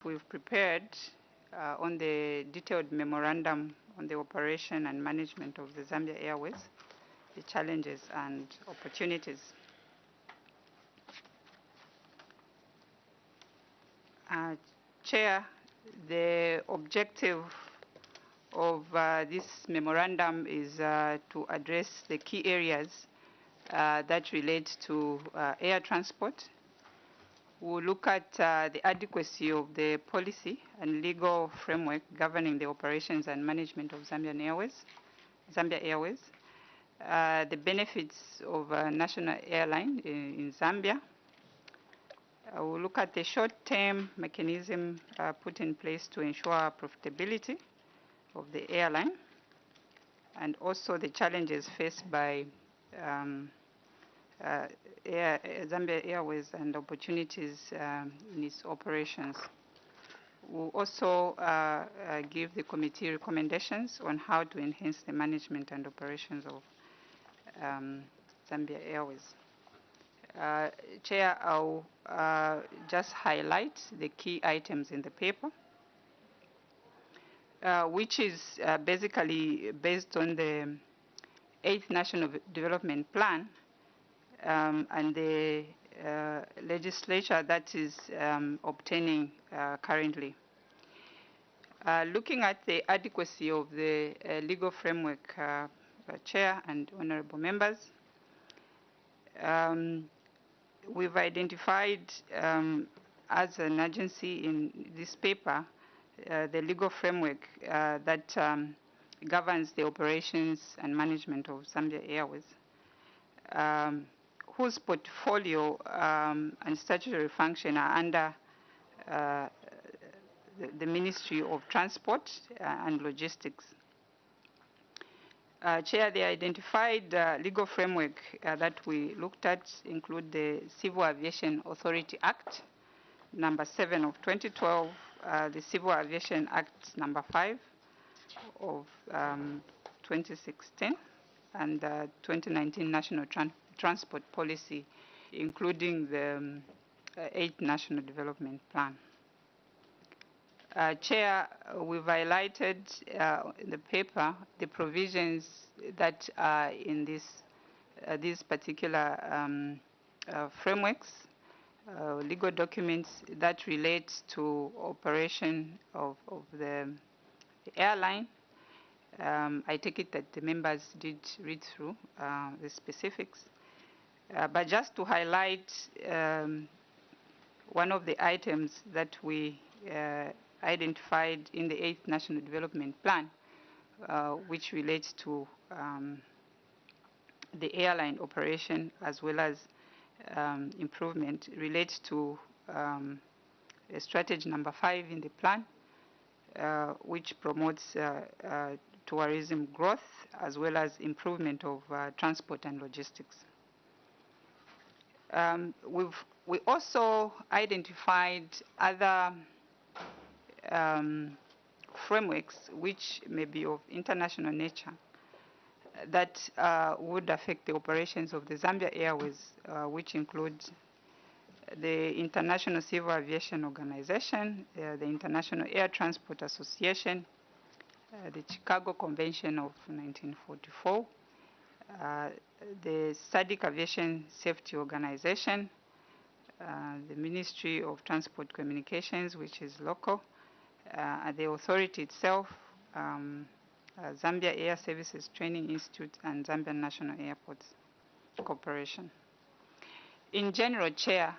we've prepared on the detailed memorandum on the operation and management of the Zambia Airways, the challenges and opportunities. Chair, the objective of this memorandum is to address the key areas that relate to air transport. We'll look at the adequacy of the policy and legal framework governing the operations and management of Zambia Airways, the benefits of a national airline in Zambia. We'll look at the short-term mechanism put in place to ensure profitability of the airline, and also the challenges faced by Zambia Airways and opportunities in its operations. We'll also give the committee recommendations on how to enhance the management and operations of Zambia Airways. Chair, I'll just highlight the key items in the paper, which is basically based on the 8th National Development Plan and the legislature that is obtaining currently. Looking at the adequacy of the legal framework, Chair and honorable members, we've identified as an agency in this paper the legal framework that governs the operations and management of Zambia Airways, whose portfolio and statutory function are under the Ministry of Transport and Logistics. Chair, the identified legal framework that we looked at include the Civil Aviation Authority Act, number 7 of 2012, the Civil Aviation Act, number 5 of 2016, and the 2019 National Transport Policy, including the 8th National Development Plan. Chair, we've highlighted in the paper the provisions that are in these particular frameworks, legal documents that relate to operation of the airline. I take it that the members did read through the specifics. But just to highlight one of the items that we identified in the 8th National Development Plan, which relates to the airline operation as well as improvement, relates to strategy number 5 in the plan, which promotes tourism growth as well as improvement of transport and logistics. We also identified other frameworks which may be of international nature that would affect the operations of the Zambia Airways, which include the International Civil Aviation Organization, the International Air Transport Association, the Chicago Convention of 1944, the SADC Aviation Safety Organization, the Ministry of Transport Communications, which is local, the authority itself, Zambia Air Services Training Institute, and Zambian National Airports Corporation. In general, Chair,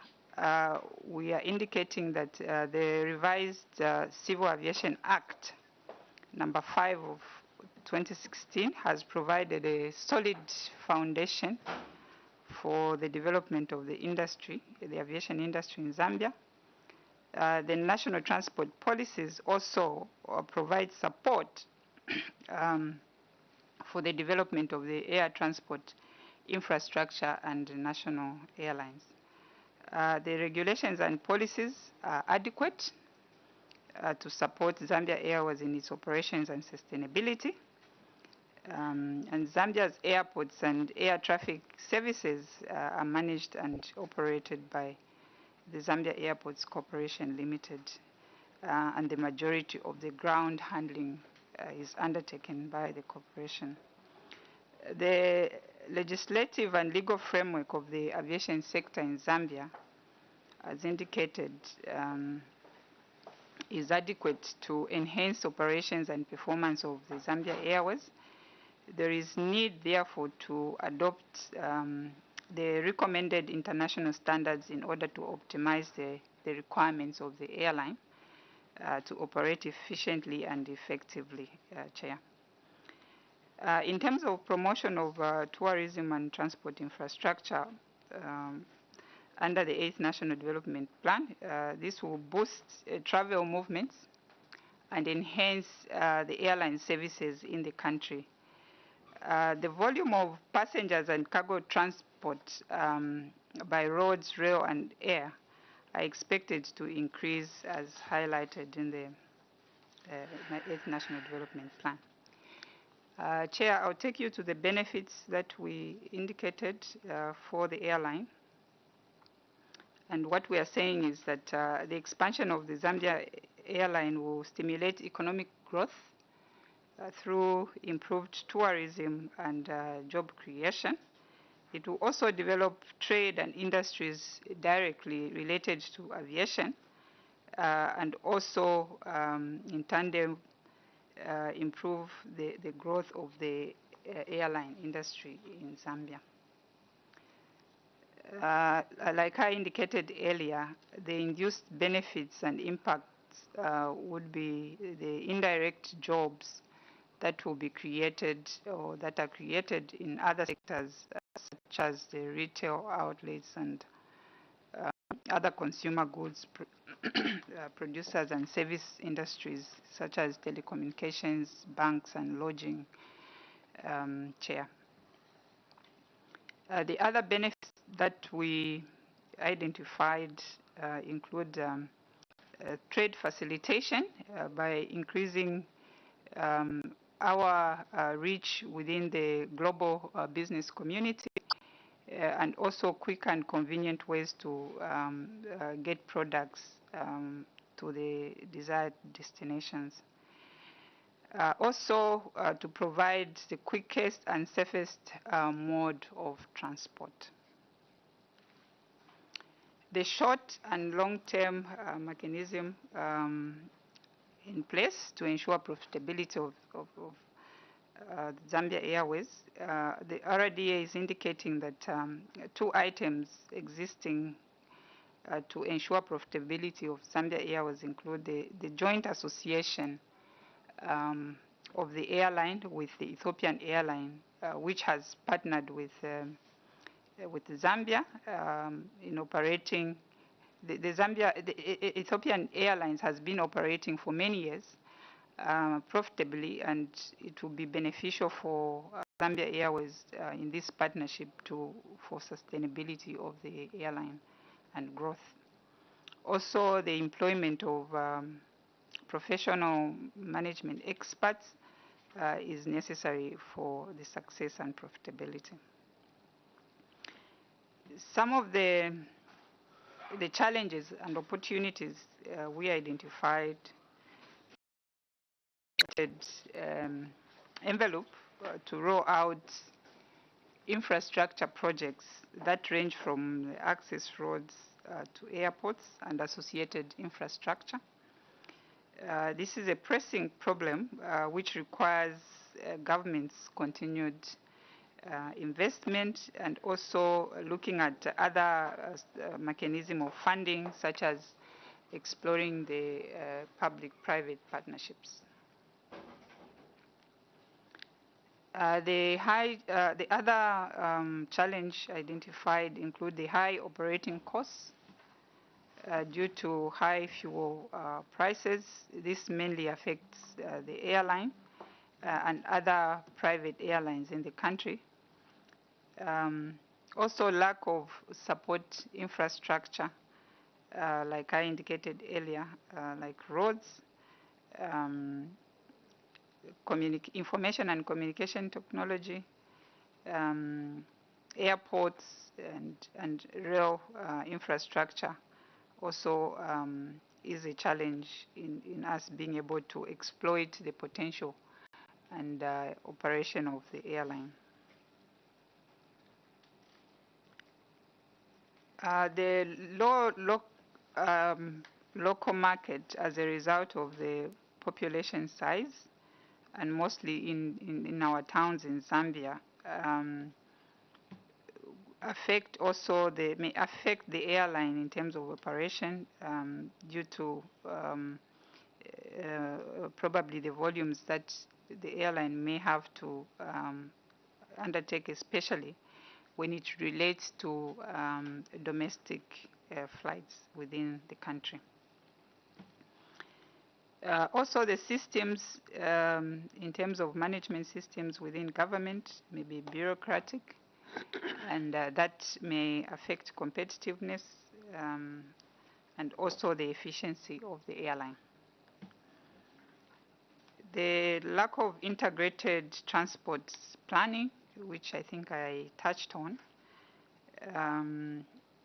we are indicating that the revised Civil Aviation Act, number 5 of 2016, has provided a solid foundation for the development of the industry, the aviation industry in Zambia. The national transport policies also provide support for the development of the air transport infrastructure and national airlines. The regulations and policies are adequate to support Zambia Airways in its operations and sustainability. And Zambia's airports and air traffic services are managed and operated by the Zambia Airports Corporation Limited. and the majority of the ground handling is undertaken by the corporation. The legislative and legal framework of the aviation sector in Zambia, as indicated, is adequate to enhance operations and performance of the Zambia Airways. There is need, therefore, to adopt the recommended international standards in order to optimize the requirements of the airline to operate efficiently and effectively, Chair. In terms of promotion of tourism and transport infrastructure, under the 8th National Development Plan, this will boost travel movements and enhance the airline services in the country. The volume of passengers and cargo transport by roads, rail, and air are expected to increase as highlighted in the 8th National Development Plan. Chair, I'll take you to the benefits that we indicated for the airline. And what we are saying is that the expansion of the Zambia airline will stimulate economic growth through improved tourism and job creation. It will also develop trade and industries directly related to aviation and also in tandem improve the growth of the airline industry in Zambia. Like I indicated earlier, the induced benefits and impacts would be the indirect jobs that will be created or that are created in other sectors such as the retail outlets and other consumer goods producers and service industries such as telecommunications, banks, and lodging, Chair. The other benefits that we identified include trade facilitation by increasing our reach within the global business community and also quick and convenient ways to get products to the desired destinations. Also to provide the quickest and safest mode of transport. The short and long-term mechanism in place to ensure profitability of Zambia Airways, the RDA is indicating that two items existing to ensure profitability of Zambia Airways include the joint association of the airline with the Ethiopian airline, which has partnered with Zambia in operating. The Ethiopian Airlines has been operating for many years profitably, and it will be beneficial for Zambia Airways in this partnership for sustainability of the airline and growth. Also, the employment of professional management experts is necessary for the success and profitability. Some of the challenges and opportunities we identified envelope to roll out infrastructure projects that range from access roads to airports and associated infrastructure. This is a pressing problem which requires government's continued investment and also looking at other mechanisms of funding, such as exploring the public-private partnerships. The other challenge identified include the high operating costs due to high fuel prices. This mainly affects the airline and other private airlines in the country. Also, lack of support infrastructure, like I indicated earlier, like roads, information and communication technology, airports, and rail infrastructure also is a challenge in us being able to exploit the potential and operation of the airline. The local market, as a result of the population size, and mostly in our towns in Zambia, may affect the airline in terms of operation due to probably the volumes that the airline may have to undertake, especially when it relates to domestic flights within the country. Also, the systems, in terms of management systems within government, may be bureaucratic, and that may affect competitiveness and also the efficiency of the airline. The lack of integrated transport planning, which I think I touched on,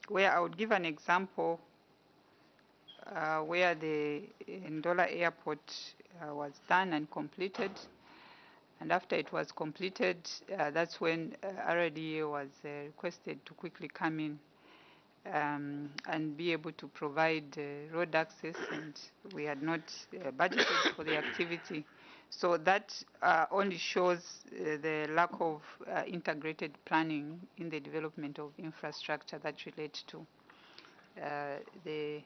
where I would give an example where the Ndola Airport was done and completed. And after it was completed, that's when RDA was requested to quickly come in and be able to provide road access, and we had not budgeted for the activity. So that only shows the lack of integrated planning in the development of infrastructure that relates to the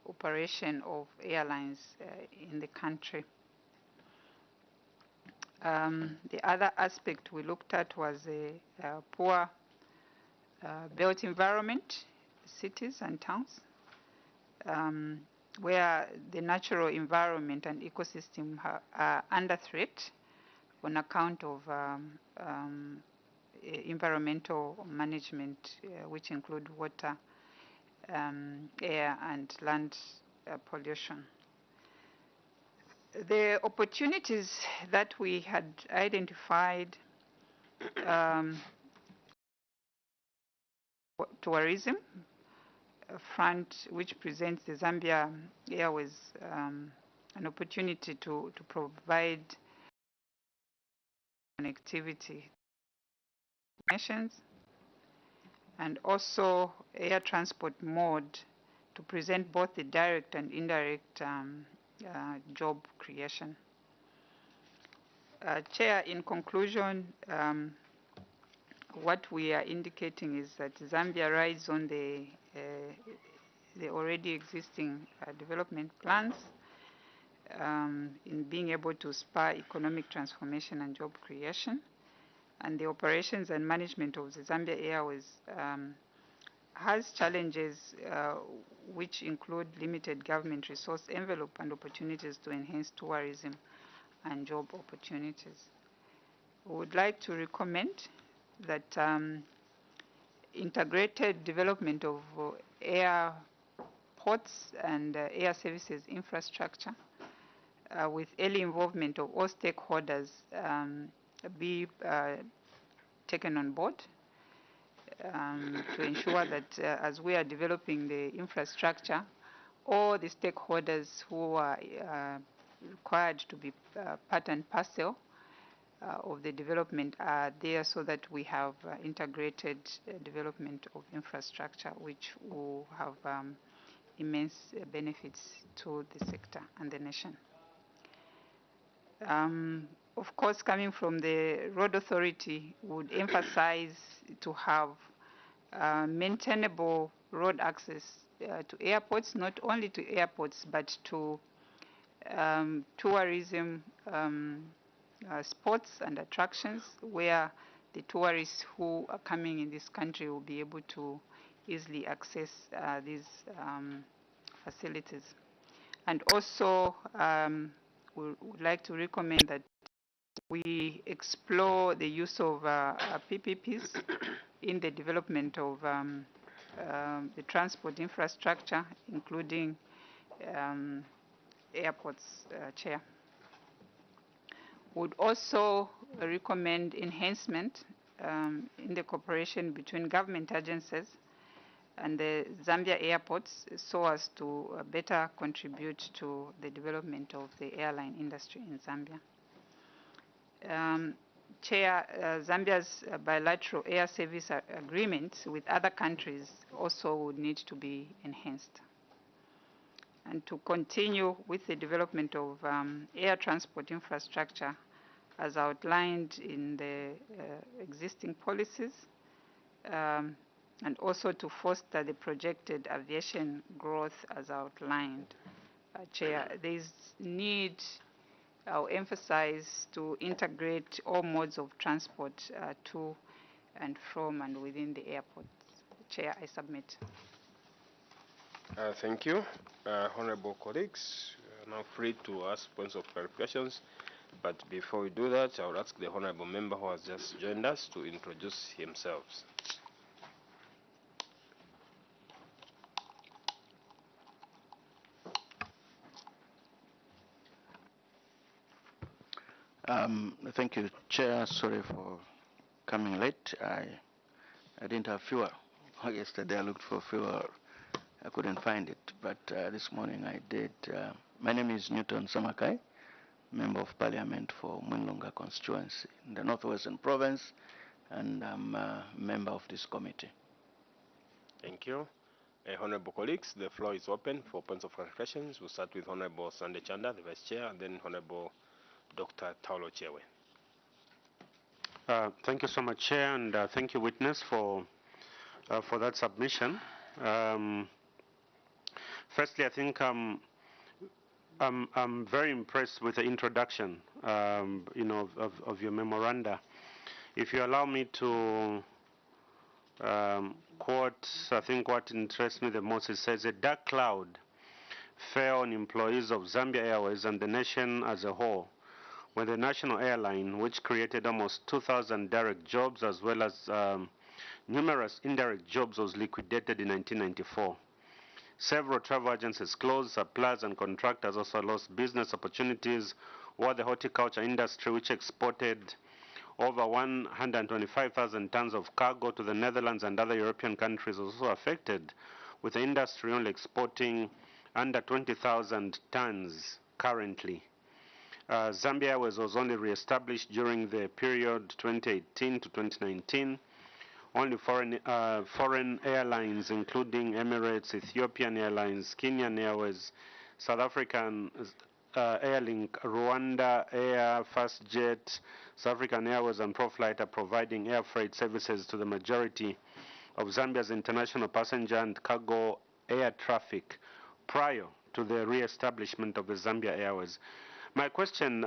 operation of airlines in the country. The other aspect we looked at was a poor built environment, cities and towns, where the natural environment and ecosystem are under threat on account of environmental management, which include water, air and land pollution. The opportunities that we had identified, tourism front, which presents the Zambia Airways an opportunity to provide connectivity nations, and also air transport mode to present both the direct and indirect job creation. Chair, in conclusion, what we are indicating is that Zambia rides on the already existing development plans in being able to spur economic transformation and job creation. And the operations and management of the Zambia Airways has challenges which include limited government resource envelope and opportunities to enhance tourism and job opportunities. We would like to recommend that integrated development of airports and air services infrastructure with early involvement of all stakeholders be taken on board to ensure that as we are developing the infrastructure, all the stakeholders who are required to be part and parcel of the development are there, so that we have integrated development of infrastructure, which will have immense benefits to the sector and the nation. Of course, coming from the Road Authority, would emphasize to have maintainable road access to airports, not only to airports, but to tourism spots and attractions, where the tourists who are coming in this country will be able to easily access these facilities. And also, we would like to recommend that we explore the use of PPPs in the development of the transport infrastructure, including airports, Chair. Would also recommend enhancement in the cooperation between government agencies and the Zambia airports so as to better contribute to the development of the airline industry in Zambia. Chair, Zambia's bilateral air service agreements with other countries also would need to be enhanced. And to continue with the development of air transport infrastructure as outlined in the existing policies, and also to foster the projected aviation growth as outlined. Chair, there is need, I'll emphasize, to integrate all modes of transport to and from and within the airport. Chair, I submit. Thank you. Honorable colleagues, now free to ask points of clarifications. But before we do that, I will ask the honorable member who has just joined us to introduce himself. Thank you, Chair. Sorry for coming late. I didn't have fuel. Yesterday I looked for fuel. I couldn't find it, but this morning I did. My name is Newton Samakai, Member of Parliament for Mwinlunga constituency in the Northwestern Province, and I'm a member of this committee. Thank you. Honorable colleagues, the floor is open for points of clarifications. We'll start with Honorable Sande Chanda, the Vice Chair, and then Honorable Dr. Taulo Chewe. Thank you so much, Chair, and thank you, witness, for that submission. Firstly, I think I'm very impressed with the introduction, of your memoranda. If you allow me to quote, I think what interests me the most, it says, "A dark cloud fell on employees of Zambia Airways and the nation as a whole when the national airline, which created almost 2,000 direct jobs as well as numerous indirect jobs, was liquidated in 1994. Several travel agencies closed, suppliers and contractors also lost business opportunities, while the horticulture industry, which exported over 125,000 tons of cargo to the Netherlands and other European countries, was also affected, with the industry only exporting under 20,000 tons currently. Zambia Airways was only re-established during the period 2018 to 2019. Only foreign airlines, including Emirates, Ethiopian Airlines, Kenyan Airways, South African Airlink, Rwanda Air, FastJet, South African Airways, and ProFlight are providing air freight services to the majority of Zambia's international passenger and cargo air traffic prior to the re-establishment of the Zambia Airways. My question,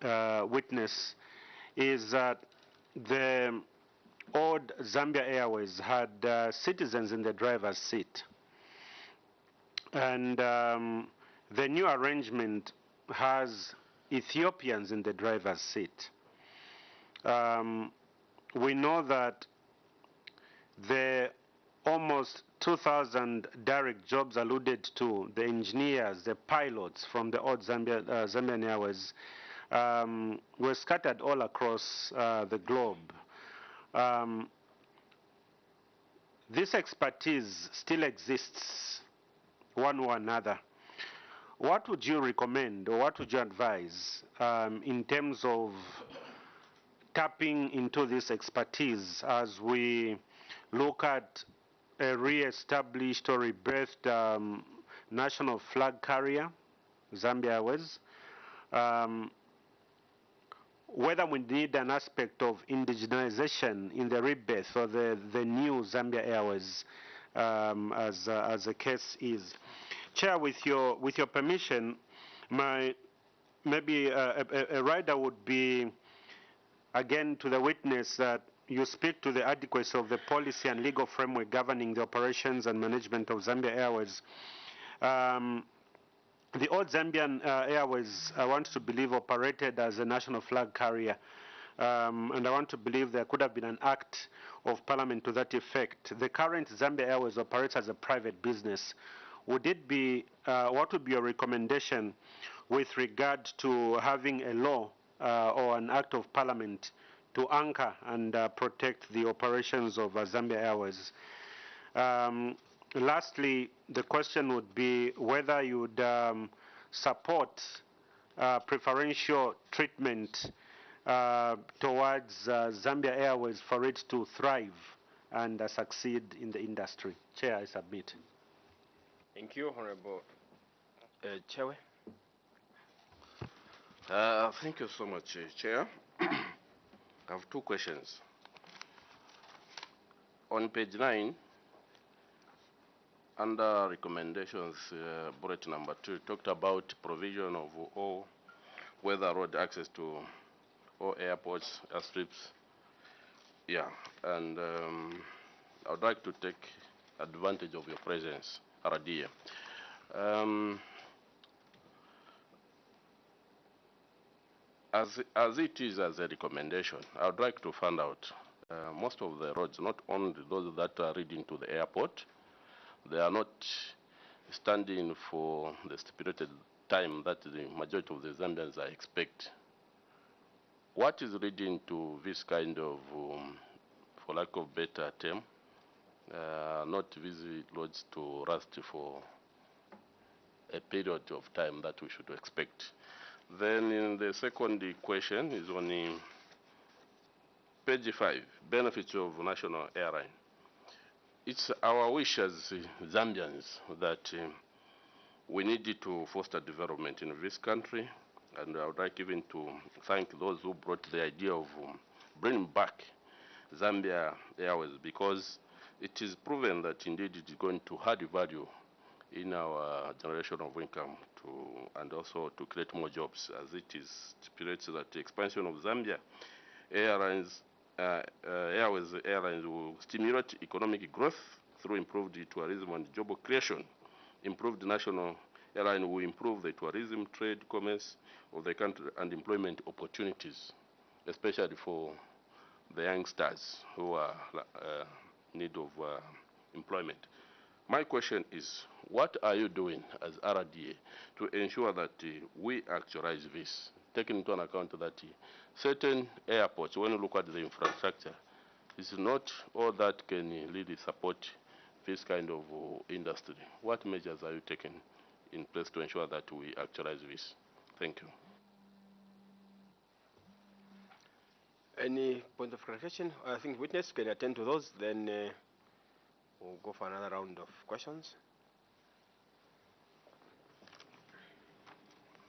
witness, is that the old Zambia Airways had citizens in the driver's seat, and the new arrangement has Ethiopians in the driver's seat. We know that the almost 2,000 direct jobs alluded to, the engineers, the pilots from the old Zambian Airways, were scattered all across the globe. This expertise still exists one or another. What would you recommend, or what would you advise in terms of tapping into this expertise as we look at a re-established or rebirthed national flag carrier, Zambia Airways? Whether we need an aspect of indigenization in the rebirth or the new Zambia Airways, as the case is. Chair, with your permission, maybe a rider would be, again, to the witness that you speak to the adequacy of the policy and legal framework governing the operations and management of Zambia Airways. The old Zambian Airways, I want to believe, operated as a national flag carrier. And I want to believe there could have been an act of parliament to that effect. The current Zambia Airways operates as a private business. Would it be, what would be your recommendation with regard to having a law or an act of parliament to anchor and protect the operations of Zambia Airways? Lastly, the question would be whether you would support preferential treatment towards Zambia Airways for it to thrive and succeed in the industry. Chair, I submit. Thank you, Honorable Chewe. Thank you so much, Chair. I have two questions. On page 9, under recommendations, bullet number 2, talked about provision of all weather road access to all airports, airstrips. Yeah, and I would like to take advantage of your presence, Aradia. As it is as a recommendation, I would like to find out most of the roads, not only those that are leading to the airport, they are not standing for the stipulated time that the majority of the Zambians are expect. What is leading to this kind of, for lack of better term, not visit roads to rust for a period of time that we should expect? Then in the second question is on page 5, benefits of national airline. It's our wish as Zambians that we need to foster development in this country, and I would like even to thank those who brought the idea of bringing back Zambia Airways, because it is proven that indeed it is going to add value in our generation of income and also to create more jobs, as it is stipulates that the expansion of Zambia Airways will stimulate economic growth through improved tourism and job creation. Improved national airline will improve the tourism, trade, commerce of the country and employment opportunities, especially for the youngsters who are in need of employment. My question is, what are you doing as RDA to ensure that we actualize this, taking into account that certain airports, when you look at the infrastructure, it's not all that can really support this kind of industry. What measures are you taking in place to ensure that we actualize this? Thank you. Any point of clarification? I think witness can attend to those, then we'll go for another round of questions.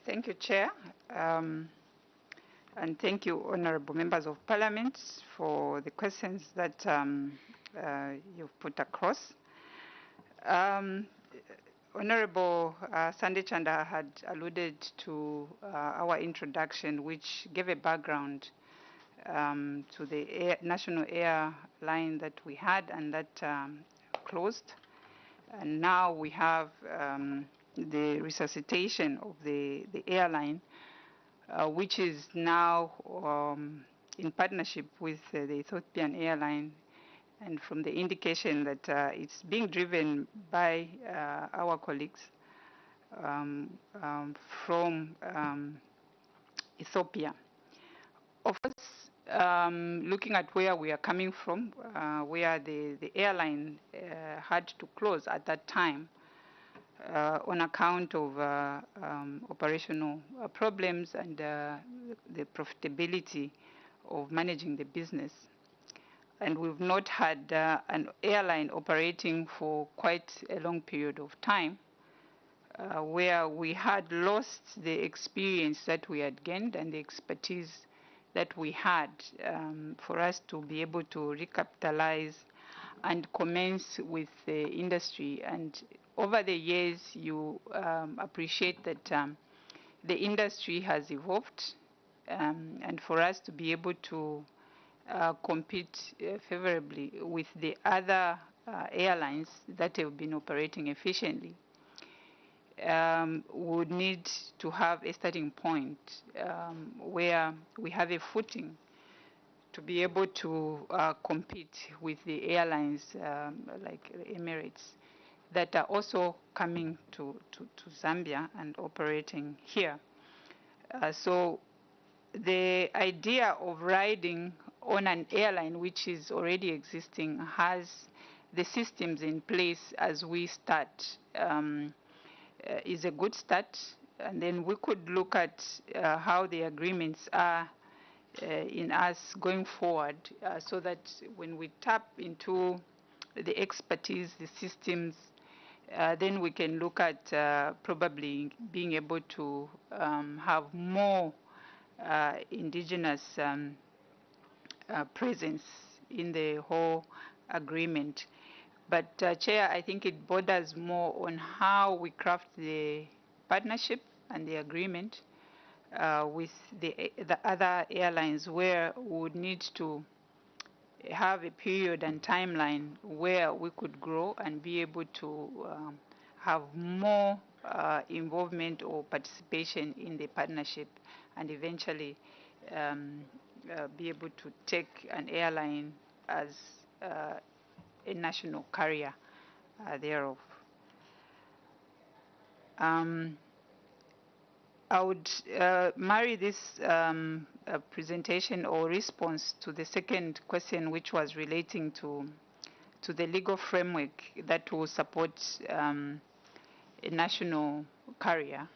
Thank you, Chair. And thank you, Honorable Members of Parliament, for the questions that you've put across. Honorable Sandy Chanda had alluded to our introduction, which gave a background to the national airline that we had and that closed. And now we have the resuscitation of the airline, which is now in partnership with the Ethiopian airline, and from the indication that it's being driven by our colleagues from Ethiopia. Of course, looking at where we are coming from, where the airline had to close at that time, on account of operational problems and the profitability of managing the business. And we've not had an airline operating for quite a long period of time, where we had lost the experience that we had gained and the expertise that we had for us to be able to recapitalize and commence with the industry. And over the years, you appreciate that the industry has evolved, and for us to be able to compete favorably with the other airlines that have been operating efficiently, would need to have a starting point where we have a footing to be able to compete with the airlines like Emirates that are also coming to Zambia and operating here. So the idea of riding on an airline which is already existing has the systems in place as we start is a good start. And then we could look at how the agreements are in us going forward, so that when we tap into the expertise, the systems, then we can look at probably being able to have more indigenous presence in the whole agreement. But Chair, I think it borders more on how we craft the partnership and the agreement with the other airlines, where we would need to have a period and timeline where we could grow and be able to have more involvement or participation in the partnership, and eventually be able to take an airline as a national carrier thereof. I would marry this presentation or response to the second question, which was relating to the legal framework that will support a national carrier.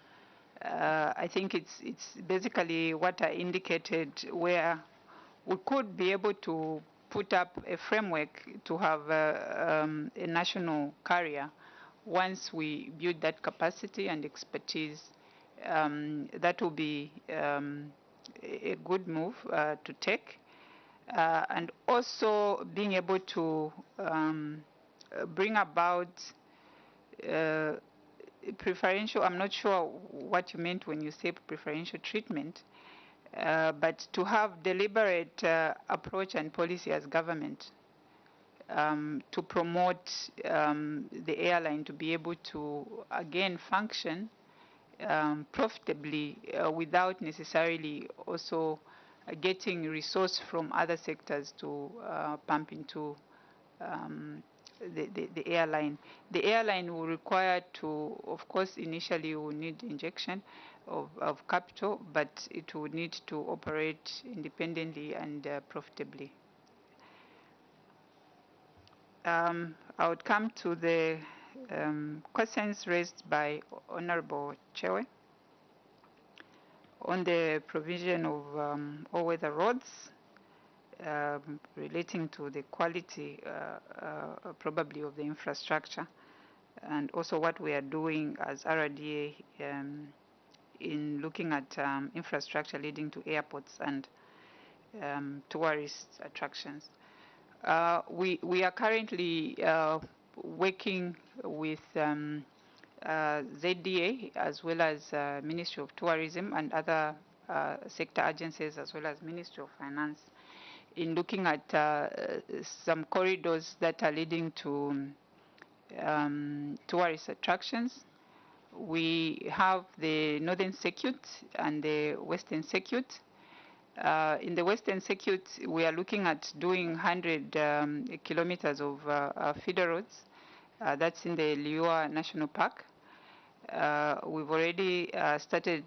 I think it's basically what I indicated, where we could be able to put up a framework to have a national carrier once we build that capacity and expertise. That will be a good move to take. And also being able to bring about preferential, I'm not sure what you meant when you say preferential treatment, but to have deliberate approach and policy as government to promote the airline to be able to again function profitably without necessarily also getting resource from other sectors to pump into the airline. The airline will require to, of course, initially will need injection of capital, but it will need to operate independently and profitably. I would come to the questions raised by Honorable Chewe on the provision of all-weather roads, relating to the quality probably of the infrastructure, and also what we are doing as RDA in looking at infrastructure leading to airports and tourist attractions. We are currently working with ZDA as well as Ministry of Tourism and other sector agencies as well as Ministry of Finance in looking at some corridors that are leading to tourist attractions. We have the Northern Circuit and the Western Circuit. In the Western Circuit, we are looking at doing 100 kilometers of feeder roads. That's in the Liuwa National Park. We've already started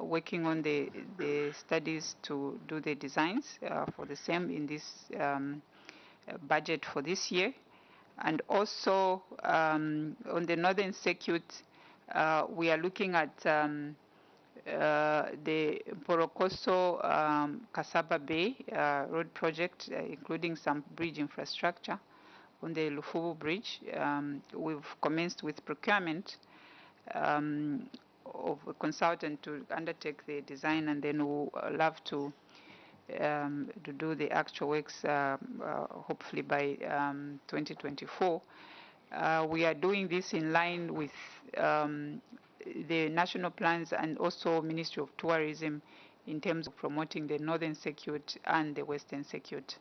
working on the studies to do the designs for the same in this budget for this year. And also on the Northern Circuit, we are looking at the Porokoso Kasaba Bay road project, including some bridge infrastructure on the Lufubu Bridge. We've commenced with procurement of a consultant to undertake the design, and then we'll love to do the actual works hopefully by 2024. We are doing this in line with the national plans and also Ministry of Tourism in terms of promoting the Northern Circuit and the Western Circuit.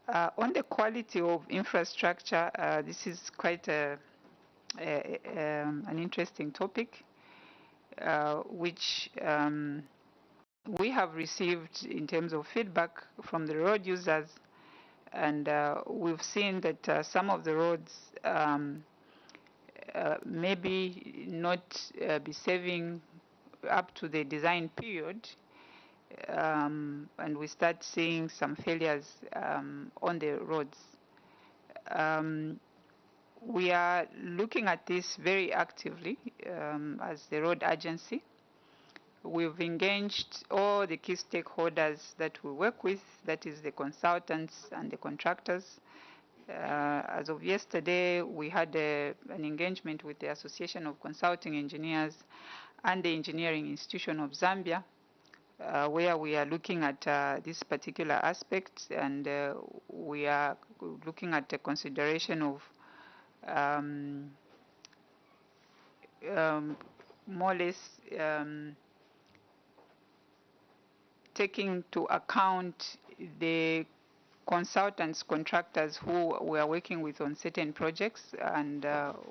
On the quality of infrastructure, this is quite an interesting topic, which we have received in terms of feedback from the road users, and we've seen that some of the roads maybe not be saving up to the design period, and we start seeing some failures on the roads. We are looking at this very actively as the road agency. We've engaged all the key stakeholders that we work with, that is the consultants and the contractors. As of yesterday, we had an engagement with the Association of Consulting Engineers and the Engineering Institution of Zambia, where we are looking at this particular aspect, and we are looking at the consideration of more or less taking into account the consultants, contractors who we are working with on certain projects, and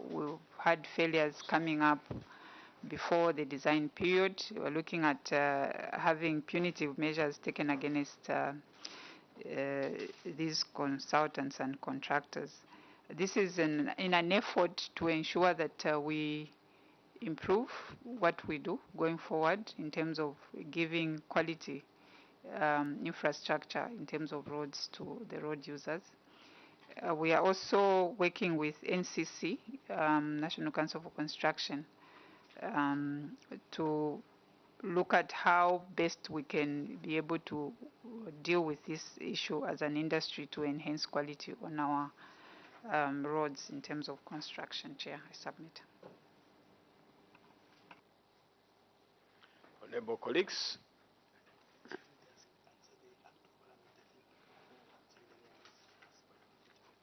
we've had failures coming up before the design period. We're looking at having punitive measures taken against these consultants and contractors. This is in an effort to ensure that we improve what we do going forward in terms of giving quality infrastructure in terms of roads to the road users. We are also working with NCC, National Council for Construction, to look at how best we can be able to deal with this issue as an industry to enhance quality on our roads in terms of construction. Chair, I submit. Honorable colleagues,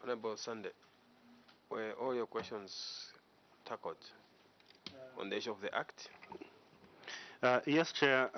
Honorable Sunday, were all your questions tackled on the issue of the Act? Yes, Chair.